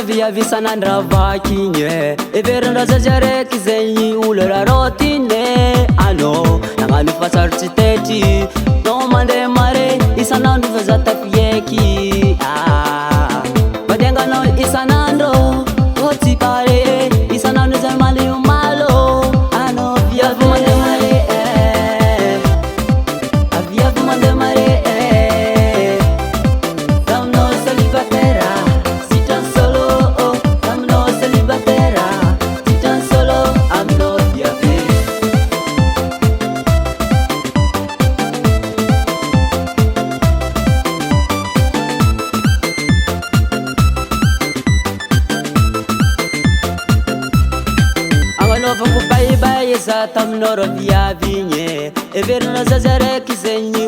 viavy isan'andro vaky igny everindra zazareky zegny olo rarotine anô nagnano fasarotsy tetry no mandeha mare isan'andro fa za tafieky mandehanganao isan'andro ô tsy pare isan'andro zay malio malo anô viavy mandeha mare viavy mandeha mare damnao célibataire sitrany solo damnao célibataire sitrany solo aminao viavy agnanovako baibay za taminao ro viavy igny everina zaza raiky zegny